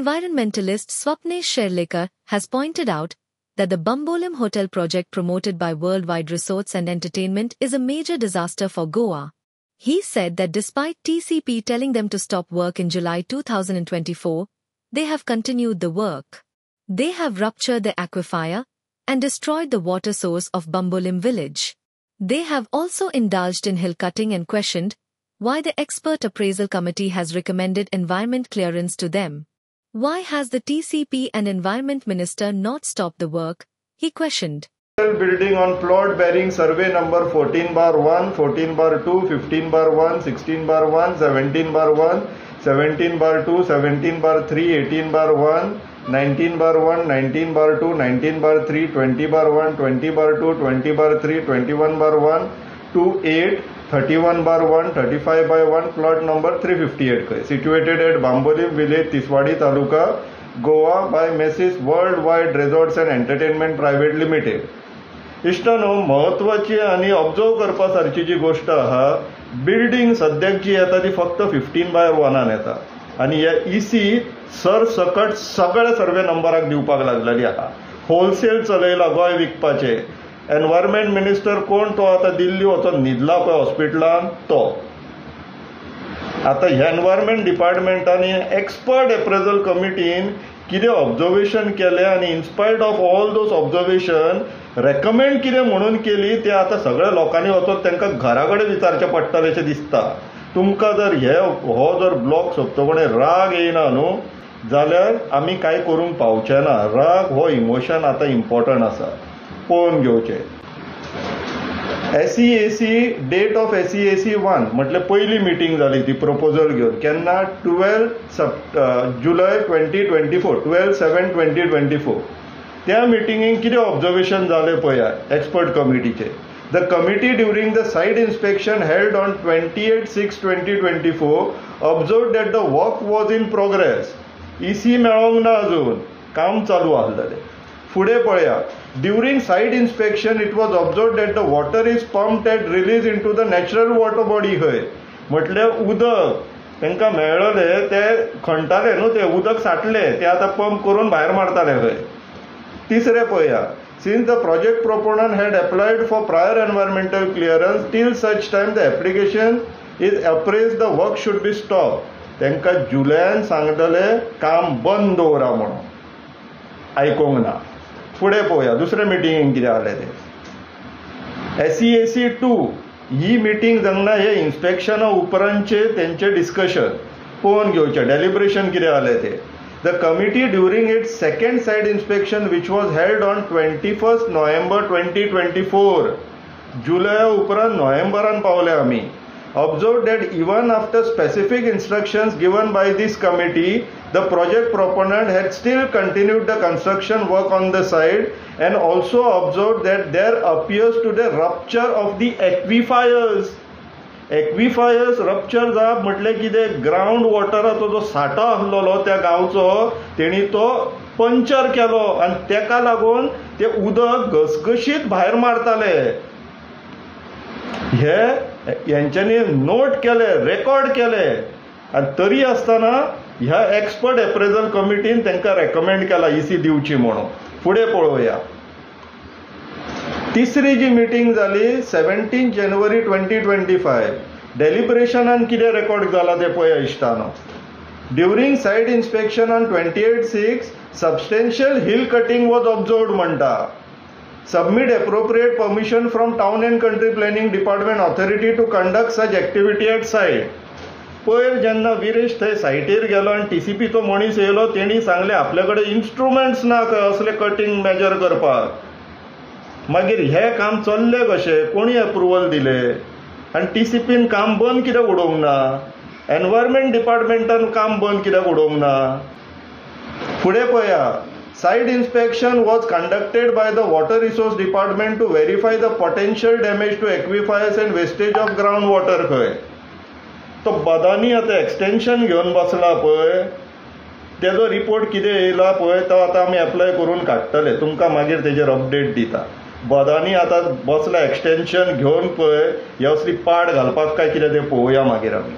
environmentalist Swapnesh Sherlekar has pointed out that the Bambolim Hotel project promoted by Worldwide Resorts and Entertainment is a major disaster for Goa. He said that despite TCP telling them to stop work in July 2024, they have continued the work. They have ruptured the aquifer and destroyed the water source of Bambolim village. They have also indulged in hill cutting and questioned why the expert appraisal committee has recommended environment clearance to them. Why has the TCP and Environment Minister not stopped the work? He questioned. Building on plot bearing survey number 14/1, 14/2, 15/1, 16/1, 17/1, 17/2, 17/3, 18/1, 19/1, 19/2, 19/3, 20/1, 20/2, 20/3, 21/1, 2/8, 31/1, 35/1, plot number 358, situated at Bambolim village, Tiswadi Taluka, Goa, by Mrs. Worldwide Resorts and Entertainment Private Limited. इश्टानो, महत्वाची आणि observe करपासारखी जी गोष्ट आहा, building सद्याक जी येता ती फक्त 15/1 येता आणि हे इसी सरसकट सगळ्या सर्वे नंबराक दिवपाक लागलेली आहा. होलसेल चलयला गोंय विकपाचे. एनवायरमेंट मिनिस्टर कोण? तो आता दिल्ली वचून न्हिदला पळय हॉस्पिटलान तो. आता एनवायरमेंट डिपार्टमेंटानी एक्सपर्ट अप्रेजल कमिटीन कितें ऑब्झर्वेशन केले आणि inspired of all those observation recommend कितें म्हणून केली ते आता सगळ्या लोकांनी वचून तांकां घरा कडेन विचारचें पडटलेशें दिसता. तुमकां जर हो जर ब्लॉक सोंपतकणे राग येयना न्हू जाल्यार आमी कांय करूंक पावचे ना. राग हो इमोशन आता इम्पॉर्टंट आसा, पळोवन घेवचें. SEAC डेट ऑफ SEAC 1 म्हटले पहिली मिटींग जाली ती प्रपोजल घेवन केन्ना 12 जुलय 2024, 12/7/2024. त्या मिटिंगेक कितें ऑब्झर्वेशन जालें पळयात एक्सपर्ट कमिटीचे. The committee during the site inspection held on 28/6/2024 observe that the work was in progress. EC मेळोंक ना अजून, काम चालू आसलेलें. फुडें पळयात. During site inspection, it was observed that the water is pumped and released into the natural water body. म्हटले उदक तांकां मेळ्ळलें ते खणटाले न्हू, ते उदक साठले ते आता पंप करून भायर मारताले खंय. तिसरें पळया. Since the project proponent had applied for prior environmental clearance, till such time the application is appraised, the work should be stopped. तांकां जुलयान सांगतले काम बंद दवरा म्हणून, आयकोंक ना. फुडें पळोवया दुसऱ्या मिटिंगेक कितें जालें तें. SEAC 2 ही मिटींग जावना हे इन्स्पेक्शना उपरांतचे तेंचे डिस्कशन पळोवन घेवचें, डेलिब्रेशन कितें जालें तें. The committee during it's second site inspection which was held on 21 November 2024, Julia उपरांत नोव्हेंबरान पावले आमी, observed that even after specific instructions given by this committee, the project proponent had still continued the construction work on the site and also observed that there appears to be rupture of the aquifers. Aquifers rupture जाप म्हटले कितें? Ground वॉटराचो जो साठो आसलेलो त्या गांवचो तेणी तो puncture केलो आणि तेका लागून ते उदक घसघशीत भायर मारताले. यांच्यानी नोट केले, रेकॉर्ड केले आणि तरी असताना ह्या एक्सपर्ट अप्रेजल कमिटीन तांकां रेकमेंड केला EC दिवची म्हणून. फुडें पळोवया. तिसरी जी मिटींग जाली 17 जानेवारी 2025. डेलिब्रेशनान कितें रेकॉर्ड जाला ते पळया इश्टानो. During site inspection on 28/6 substantial hill cutting was observed म्हणटा. Submit appropriate permission from Town and Country Planning Department authority to conduct such activity at site. पयर जेन्ना विरेश थंय सायटीर गेलो आनी TCPचो मनीस येयलो तेणी सांगले आपल्या कडेन इन्स्ट्रुमेंट्स ना खंय असले कटिंग मेजर करपाक. मागीर हे काम चल्ले कशें? कोणी अप्रुवल दिले? आनी TCPन काम बंद कित्याक उडोवंक ना? एनवायरमेंट डिपार्टमेंटान काम बंद कित्याक उडोवंक ना? फुडें पळया. Site inspection was conducted by the Water Resource Department to verify the potential damage to aquifers and wastage of groundwater. तो बदानी आता एक्सटेंशन घेवन बसला पळय, तेजो रिपोर्ट कितें येयला पळय तो आता आमी अप्लाय करून काडटले, तुमकां मागीर तेजेर अपडेट दिता. बदानी आता बसला एक्सटेंशन घेवन पळय, हे असली पाड घालपाक काय कितें तें पळोवया मागीर आमी.